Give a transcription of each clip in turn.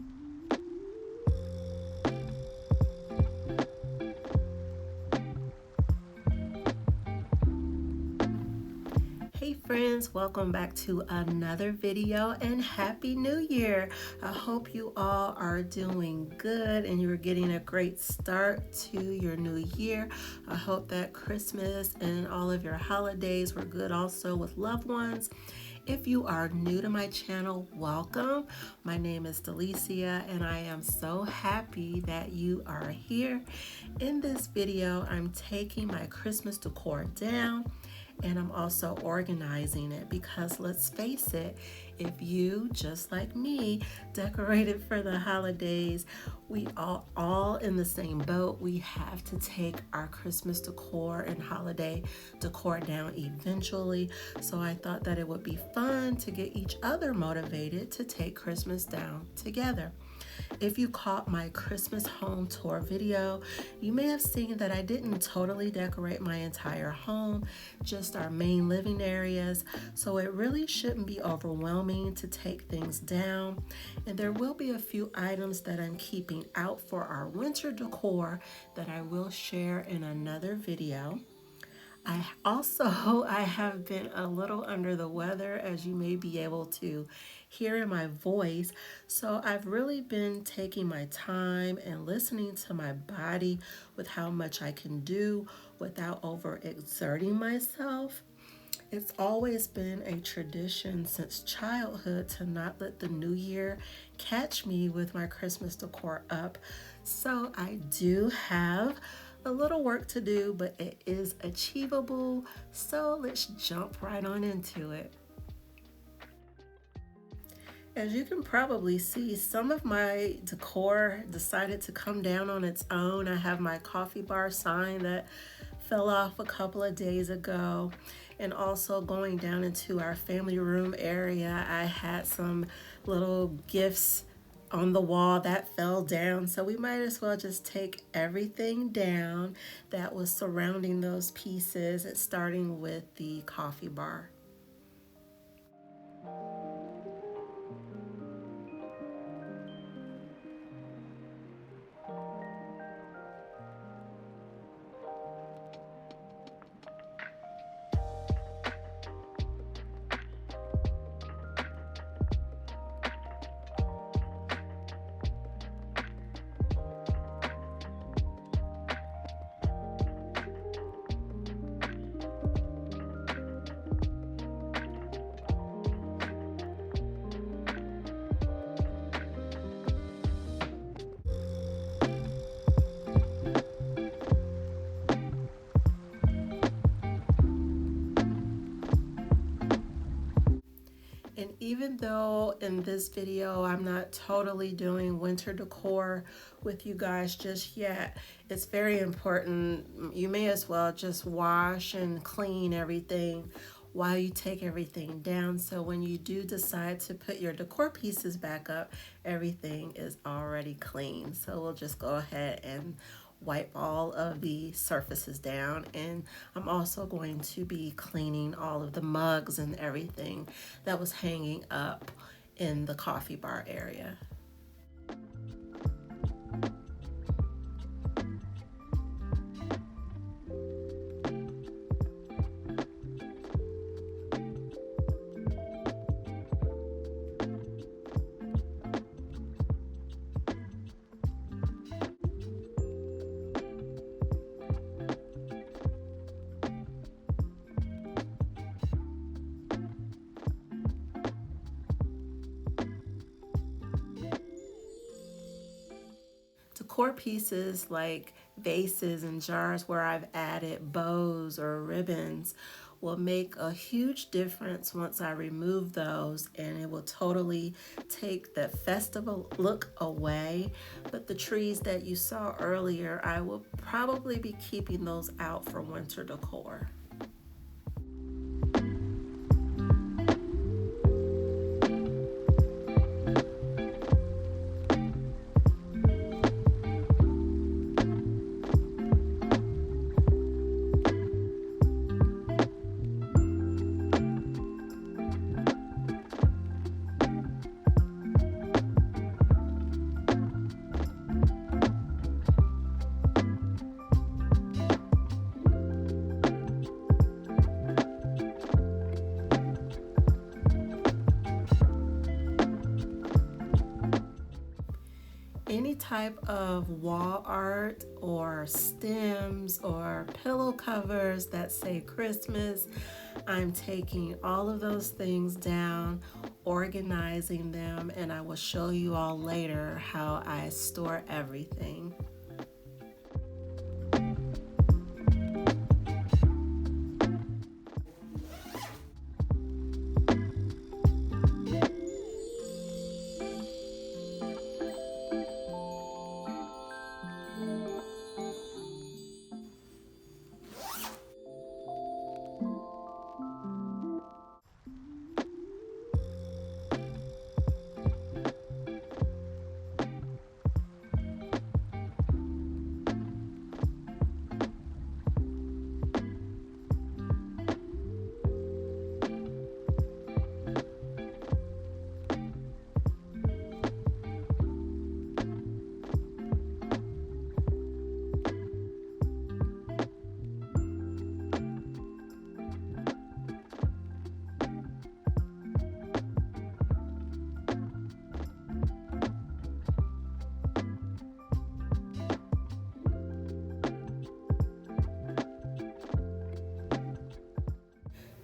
Hey friends, welcome back to another video and Happy New Year. I hope you all are doing good and you're getting a great start to your new year. I hope that Christmas and all of your holidays were good also with loved ones. If you are new to my channel, welcome. My name is Delicia and I am so happy that you are here. In this video, I'm taking my Christmas decor down and I'm also organizing it because let's face it, if you, just like me, decorated for the holidays, we are all in the same boat. We have to take our Christmas decor and holiday decor down eventually. So I thought that it would be fun to get each other motivated to take Christmas down together. If you caught my Christmas home tour video, you may have seen that I didn't totally decorate my entire home, just our main living areas, so it really shouldn't be overwhelming to take things down. And there will be a few items that I'm keeping out for our winter decor that I will share in another video. I have been a little under the weather, as you may be able to hear in my voice. So I've really been taking my time and listening to my body with how much I can do without overexerting myself. It's always been a tradition since childhood to not let the new year catch me with my Christmas decor up. So I do have a little work to do, but it is achievable. So let's jump right on into it. As you can probably see, some of my decor decided to come down on its own. I have my coffee bar sign that fell off a couple of days ago. And also going down into our family room area, I had some little gifts on the wall that fell down. So we might as well just take everything down that was surrounding those pieces, starting with the coffee bar. And even though in this video I'm not totally doing winter decor with you guys just yet, it's very important. You may as well just wash and clean everything while you take everything down. So when you do decide to put your decor pieces back up, everything is already clean. So we'll just go ahead and wipe all of the surfaces down, and I'm also going to be cleaning all of the mugs and everything that was hanging up in the coffee bar area. Decor pieces like vases and jars where I've added bows or ribbons will make a huge difference once I remove those, and it will totally take the festival look away. But the trees that you saw earlier, I will probably be keeping those out for winter decor. any type of wall art or stems or pillow covers that say Christmas. I'm taking all of those things down, organizing them, and I will show you all later how I store everything.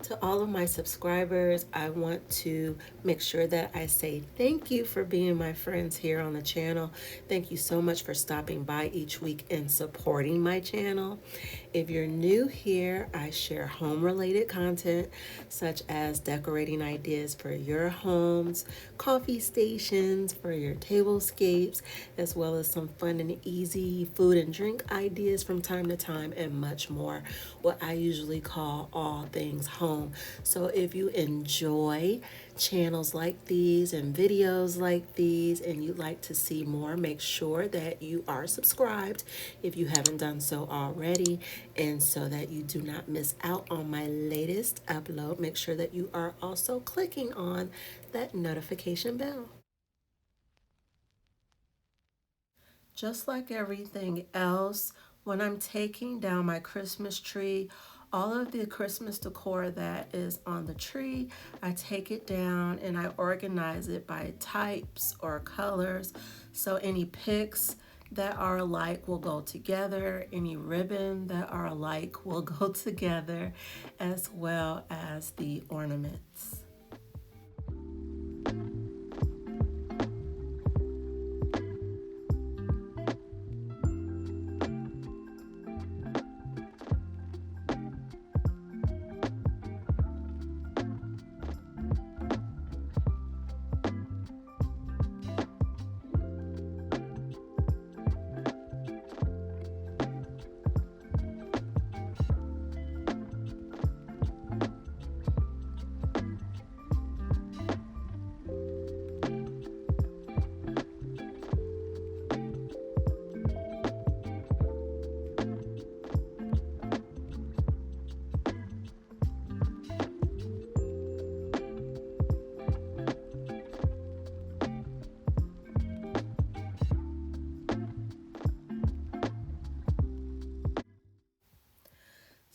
To all of my subscribers, I want to make sure that I say thank you for being my friends here on the channel. Thank you so much for stopping by each week and supporting my channel. If you're new here, I share home-related content such as decorating ideas for your homes, coffee stations for your tablescapes, as well as some fun and easy food and drink ideas from time to time, and much more. What I usually call all things home. So if you enjoy channels like these and videos like these and you'd like to see more, make sure that you are subscribed if you haven't done so already, and so that you do not miss out on my latest upload, make sure that you are also clicking on that notification bell. Just like everything else, when I'm taking down my Christmas tree, all of the Christmas decor that is on the tree, I take it down and I organize it by types or colors. So any picks that are alike will go together, any ribbon that are alike will go together, as well as the ornaments.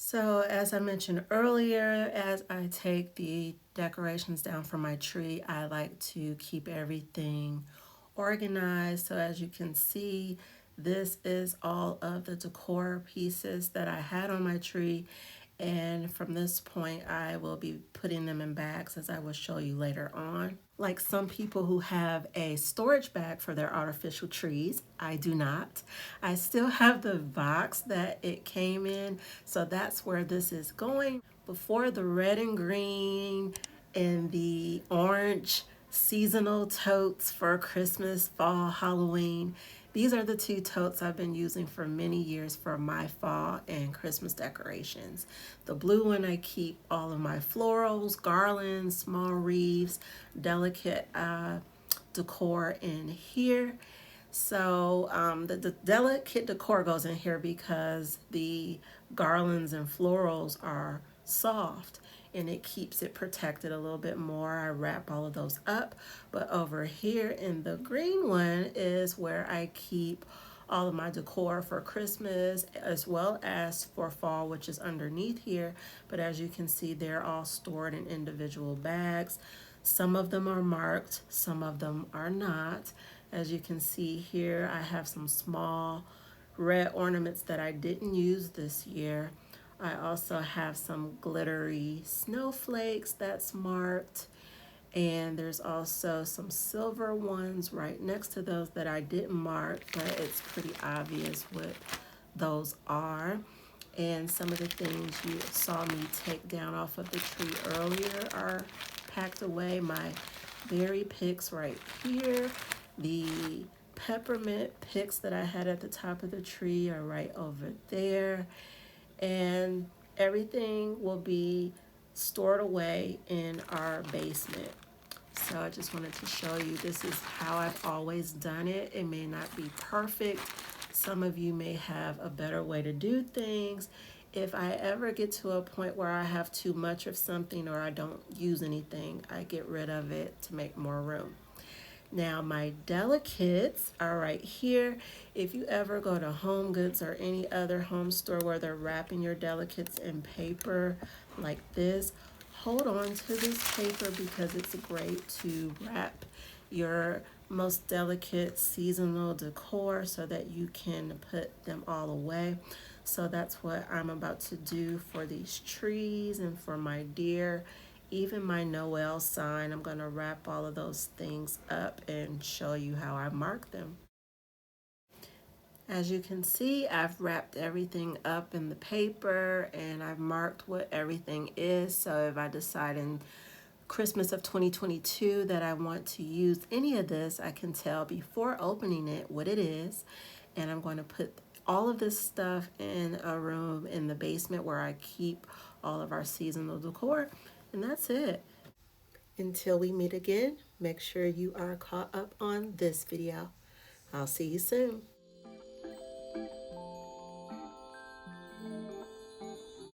So as I mentioned earlier, as I take the decorations down from my tree, I like to keep everything organized. So as you can see, this is all of the decor pieces that I had on my tree. And from this point, I will be putting them in bags, as I will show you later on. Like some people who have a storage bag for their artificial trees, I do not. I still have the box that it came in, so that's where this is going. Before the red and green and the orange seasonal totes for Christmas, fall, Halloween. These are the two totes I've been using for many years for my fall and Christmas decorations. The blue one, I keep all of my florals, garlands, small wreaths, delicate decor in here. So the delicate decor goes in here because the garlands and florals are soft and it keeps it protected a little bit more. I wrap all of those up. But over here in the green one is where I keep all of my decor for Christmas as well as for fall, which is underneath here. But as you can see, they're all stored in individual bags. Some of them are marked, some of them are not. As you can see here, I have some small red ornaments that I didn't use this year. I also have some glittery snowflakes that's marked. And there's also some silver ones right next to those that I didn't mark, but it's pretty obvious what those are. And some of the things you saw me take down off of the tree earlier are packed away. My berry picks right here. The peppermint picks that I had at the top of the tree are right over there. And everything will be stored away in our basement. So I just wanted to show you this is how I've always done it. It may not be perfect. Some of you may have a better way to do things. If I ever get to a point where I have too much of something or I don't use anything, I get rid of it to make more room. Now my delicates are right here. If you ever go to Home Goods or any other home store where they're wrapping your delicates in paper like this, hold on to this paper because it's great to wrap your most delicate seasonal decor so that you can put them all away. So that's what I'm about to do for these trees and for my deer. Even my Noel sign, I'm going to wrap all of those things up and show you how I mark them. As you can see, I've wrapped everything up in the paper and I've marked what everything is. So if I decide in Christmas of 2022 that I want to use any of this, I can tell before opening it what it is. And I'm going to put all of this stuff in a room in the basement where I keep all of our seasonal decor. And that's it. Until we meet again, make sure you are caught up on this video. I'll see you soon.